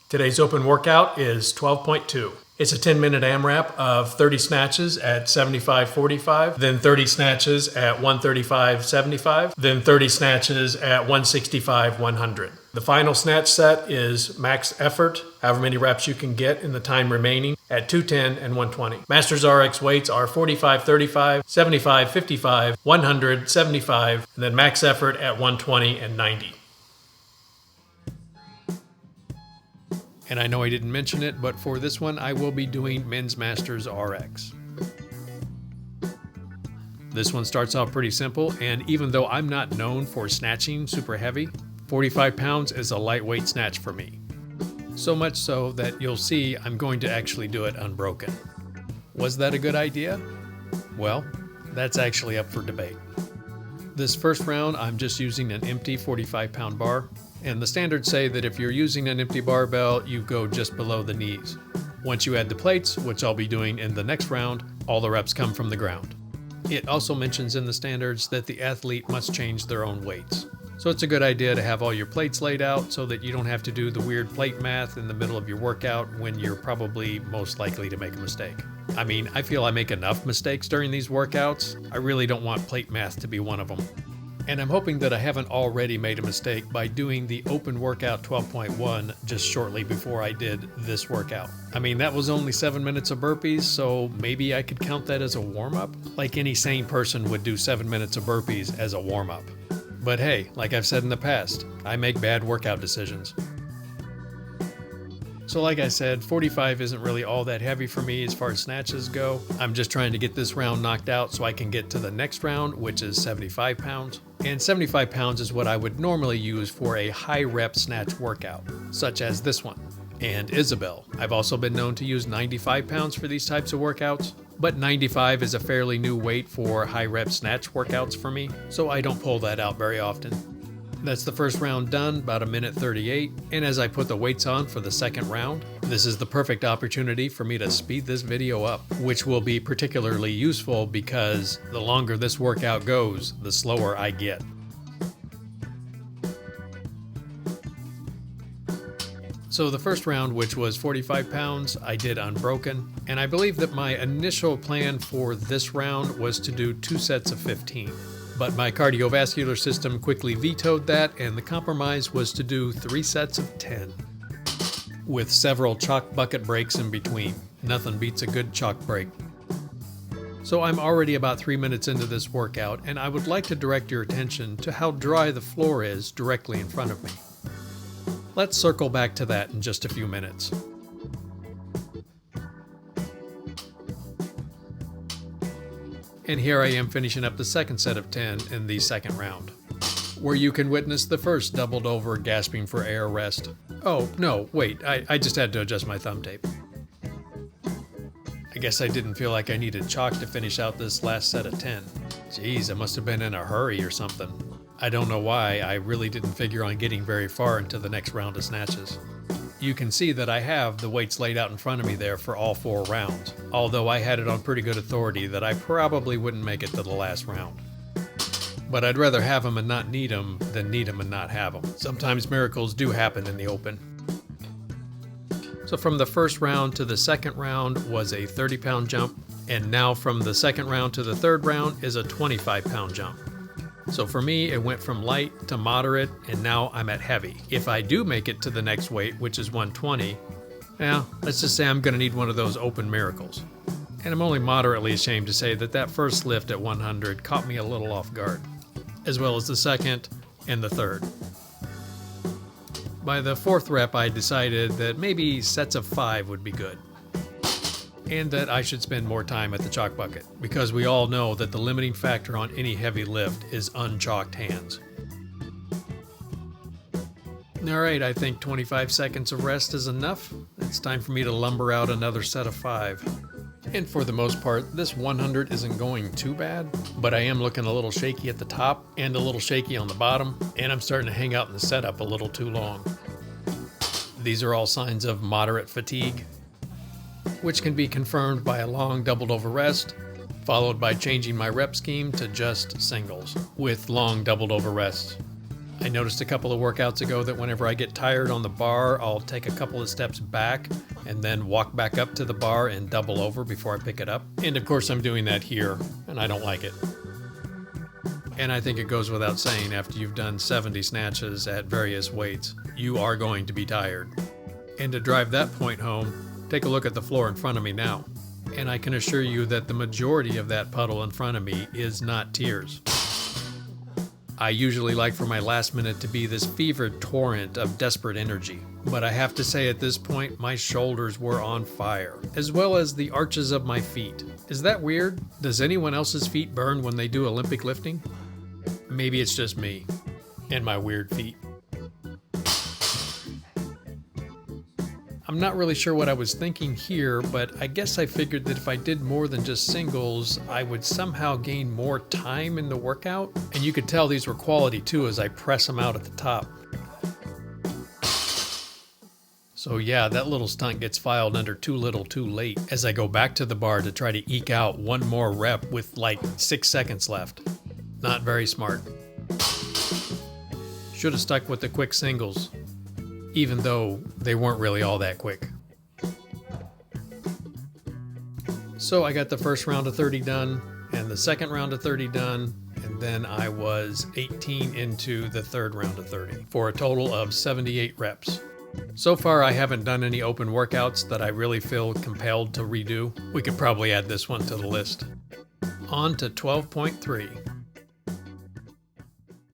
Today's open workout is 12.2. It's a 10-minute AMRAP of 30 snatches at 75-45, then 30 snatches at 135-75, then 30 snatches at 165-100. The final snatch set is max effort, however many reps you can get in the time remaining, at 210 and 120. Masters RX weights are 45-35, 75-55, 100, 75, and then max effort at 120 and 90. And I know I didn't mention it, but for this one, I will be doing Men's Masters RX. This one starts off pretty simple, and even though I'm not known for snatching super heavy, 45 pounds is a lightweight snatch for me. So much so that you'll see I'm going to actually do it unbroken. Was that a good idea? Well, that's actually up for debate. This first round, I'm just using an empty 45-pound bar. And the standards say that if you're using an empty barbell, you go just below the knees. Once you add the plates, which I'll be doing in the next round, all the reps come from the ground. It also mentions in the standards that the athlete must change their own weights. So it's a good idea to have all your plates laid out so that you don't have to do the weird plate math in the middle of your workout when you're probably most likely to make a mistake. I mean, I feel I make enough mistakes during these workouts. I really don't want plate math to be one of them. And I'm hoping that I haven't already made a mistake by doing the open workout 12.1 just shortly before I did this workout. I mean, that was only 7 minutes of burpees, so maybe I could count that as a warm-up? Like any sane person would do 7 minutes of burpees as a warm-up. But hey, like I've said in the past, I make bad workout decisions. So like I said, 45 isn't really all that heavy for me as far as snatches go. I'm just trying to get this round knocked out so I can get to the next round, which is 75 pounds. And 75 pounds is what I would normally use for a high rep snatch workout, such as this one. And Isabel. I've also been known to use 95 pounds for these types of workouts, but 95 is a fairly new weight for high rep snatch workouts for me, so I don't pull that out very often. That's the first round done, about 1:38, and as I put the weights on for the second round, this is the perfect opportunity for me to speed this video up, which will be particularly useful because the longer this workout goes, the slower I get. So the first round, which was 45 pounds, I did unbroken, and I believe that my initial plan for this round was to do 2 sets of 15. But my cardiovascular system quickly vetoed that, and the compromise was to do 3 sets of 10. With several chalk bucket breaks in between. Nothing beats a good chalk break. So I'm already about 3 minutes into this workout, and I would like to direct your attention to how dry the floor is directly in front of me. Let's circle back to that in just a few minutes. And here I am finishing up the second set of 10 in the second round, where you can witness the first doubled over gasping for air rest. Oh, no, wait, I just had to adjust my thumb tape. I guess I didn't feel like I needed chalk to finish out this last set of 10. Geez, I must have been in a hurry or something. I don't know why, I really didn't figure on getting very far into the next round of snatches. You can see that I have the weights laid out in front of me there for all 4 rounds, although I had it on pretty good authority that I probably wouldn't make it to the last round. But I'd rather have them and not need them than need them and not have them. Sometimes miracles do happen in the open. So from the first round to the second round was a 30-pound jump, and now from the second round to the third round is a 25-pound jump. So for me, it went from light to moderate, and now I'm at heavy. If I do make it to the next weight, which is 120, let's just say I'm going to need one of those open miracles. And I'm only moderately ashamed to say that that first lift at 100 caught me a little off guard, as well as the second and the third. By the fourth rep, I decided that maybe sets of 5 would be good, and that I should spend more time at the chalk bucket, because we all know that the limiting factor on any heavy lift is unchalked hands. Alright, I think 25 seconds of rest is enough. It's time for me to lumber out another set of 5. And for the most part, this 100 isn't going too bad, but I am looking a little shaky at the top and a little shaky on the bottom, and I'm starting to hang out in the setup a little too long. These are all signs of moderate fatigue, which can be confirmed by a long doubled over rest, followed by changing my rep scheme to just singles with long doubled over rests. I noticed a couple of workouts ago that whenever I get tired on the bar, I'll take a couple of steps back and then walk back up to the bar and double over before I pick it up. And of course I'm doing that here, and I don't like it. And I think it goes without saying, after you've done 70 snatches at various weights, you are going to be tired. And to drive that point home, take a look at the floor in front of me now. And I can assure you that the majority of that puddle in front of me is not tears. I usually like for my last minute to be this fevered torrent of desperate energy, but I have to say at this point, my shoulders were on fire, as well as the arches of my feet. Is that weird? Does anyone else's feet burn when they do Olympic lifting? Maybe it's just me and my weird feet. I'm not really sure what I was thinking here, but I guess I figured that if I did more than just singles, I would somehow gain more time in the workout. And you could tell these were quality too as I press them out at the top. So yeah, that little stunt gets filed under too little too late as I go back to the bar to try to eke out one more rep with like 6 seconds left. Not very smart. Should have stuck with the quick singles, even though they weren't really all that quick. So I got the first round of 30 done and the second round of 30 done, and then I was 18 into the third round of 30 for a total of 78 reps. So far I haven't done any open workouts that I really feel compelled to redo. We could probably add this one to the list. On to 12.3.